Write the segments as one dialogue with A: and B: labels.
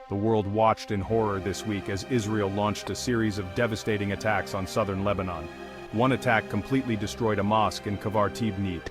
A: The world watched in horror this week as Israel launched a series of devastating attacks on southern Lebanon. One attack completely destroyed a mosque in Kfar Tibnit.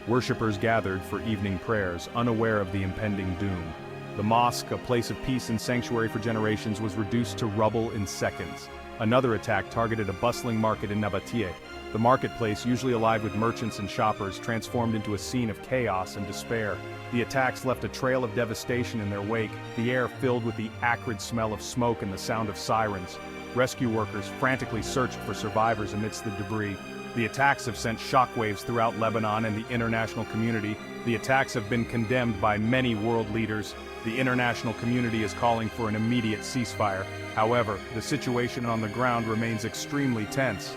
A: Worshippers gathered for evening prayers, unaware of the impending doom. The mosque, a place of peace and sanctuary for generations, was reduced to rubble in seconds. Another attack targeted a bustling market in Nabatieh. The marketplace, usually alive with merchants and shoppers, transformed into a scene of chaos and despair. The attacks left a trail of devastation in their wake, the air filled with the acrid smell of smoke and the sound of sirens. Rescue workers frantically searched for survivors amidst the debris. The attacks have sent shockwaves throughout Lebanon and the international community. The attacks have been condemned by many world leaders. The international community is calling for an immediate ceasefire. However, the situation on the ground remains extremely tense.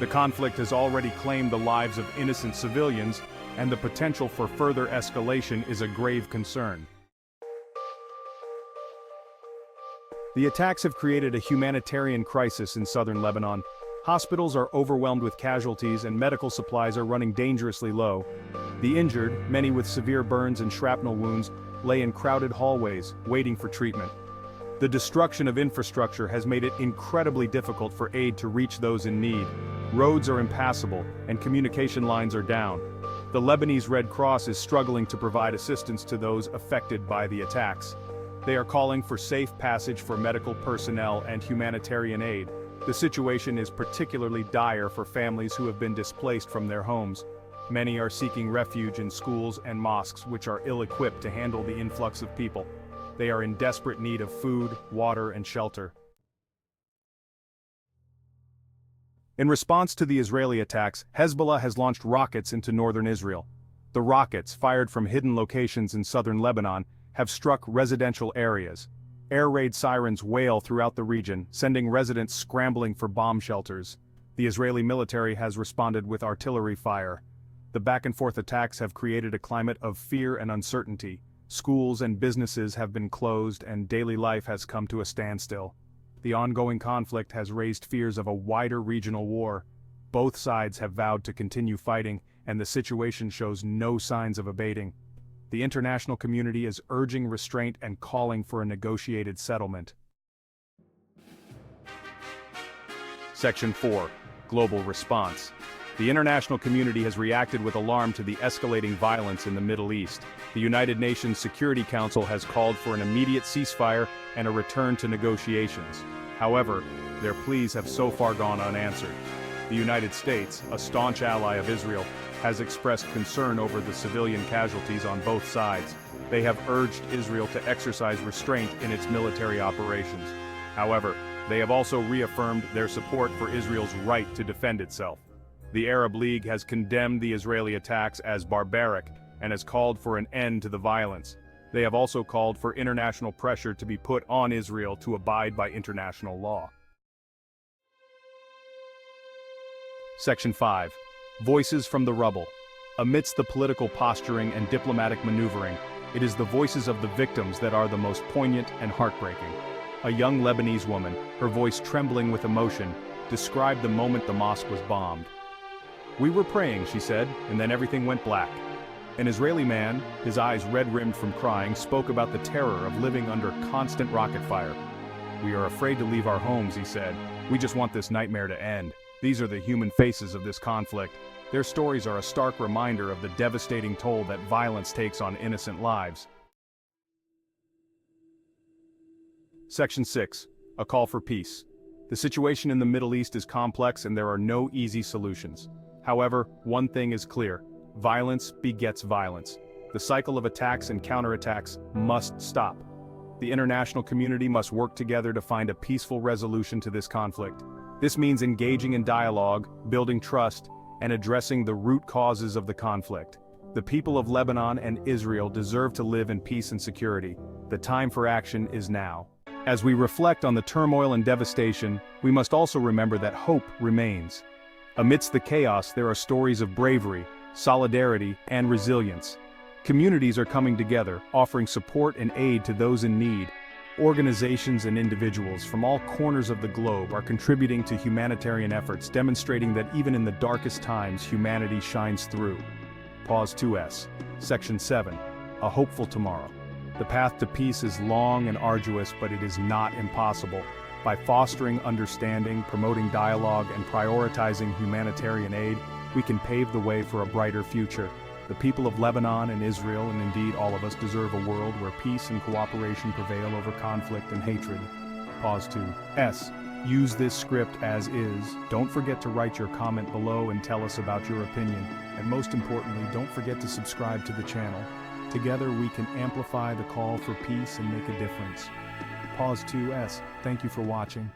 A: The conflict has already claimed the lives of innocent civilians, and the potential for further escalation is a grave concern. The attacks have created a humanitarian crisis in southern Lebanon. Hospitals are overwhelmed with casualties and medical supplies are running dangerously low. The injured, many with severe burns and shrapnel wounds, lay in crowded hallways, waiting for treatment. The destruction of infrastructure has made it incredibly difficult for aid to reach those in need. Roads are impassable, and communication lines are down. The Lebanese Red Cross is struggling to provide assistance to those affected by the attacks. They are calling for safe passage for medical personnel and humanitarian aid. The situation is particularly dire for families who have been displaced from their homes. Many are seeking refuge in schools and mosques which are ill-equipped to handle the influx of people. They are in desperate need of food, water, and shelter. In response to the Israeli attacks, Hezbollah has launched rockets into northern Israel. The rockets, fired from hidden locations in southern Lebanon, have struck residential areas. Air raid sirens wail throughout the region, sending residents scrambling for bomb shelters. The Israeli military has responded with artillery fire. The back-and-forth attacks have created a climate of fear and uncertainty. Schools and businesses have been closed and daily life has come to a standstill. The ongoing conflict has raised fears of a wider regional war. Both sides have vowed to continue fighting, and the situation shows no signs of abating. The international community is urging restraint and calling for a negotiated settlement. Section 4. Global Response. The international community has reacted with alarm to the escalating violence in the Middle East. The United Nations Security Council has called for an immediate ceasefire and a return to negotiations. However, their pleas have so far gone unanswered. The United States, a staunch ally of Israel, has expressed concern over the civilian casualties on both sides. They have urged Israel to exercise restraint in its military operations. However, they have also reaffirmed their support for Israel's right to defend itself. The Arab League has condemned the Israeli attacks as barbaric and has called for an end to the violence. They have also called for international pressure to be put on Israel to abide by international law. Section 5. Voices from the Rubble. Amidst the political posturing and diplomatic maneuvering, it is the voices of the victims that are the most poignant and heartbreaking. A young Lebanese woman, her voice trembling with emotion, described the moment the mosque was bombed. "We were praying," she said, "and then everything went black." An Israeli man, his eyes red-rimmed from crying, spoke about the terror of living under constant rocket fire. "We are afraid to leave our homes," he said. "We just want this nightmare to end." These are the human faces of this conflict. Their stories are a stark reminder of the devastating toll that violence takes on innocent lives. Section 6. A call for peace. The situation in the Middle East is complex and there are no easy solutions. However, one thing is clear. Violence begets violence. The cycle of attacks and counterattacks must stop. The international community must work together to find a peaceful resolution to this conflict. This means engaging in dialogue, building trust, and addressing the root causes of the conflict. The people of Lebanon and Israel deserve to live in peace and security. The time for action is now. As we reflect on the turmoil and devastation, we must also remember that hope remains. Amidst the chaos, there are stories of bravery, solidarity, and resilience. Communities are coming together, offering support and aid to those in need. Organizations and individuals from all corners of the globe are contributing to humanitarian efforts, demonstrating that even in the darkest times, humanity shines through. Pause 2S. Section 7. A hopeful tomorrow. The path to peace is long and arduous, but it is not impossible. By fostering understanding, promoting dialogue, and prioritizing humanitarian aid, we can pave the way for a brighter future. The people of Lebanon and Israel, and indeed all of us, deserve a world where peace and cooperation prevail over conflict and hatred. Pause to S. Use this script as is. Don't forget to write your comment below and tell us about your opinion. And most importantly, don't forget to subscribe to the channel. Together we can amplify the call for peace and make a difference. Pause to S. Thank you for watching.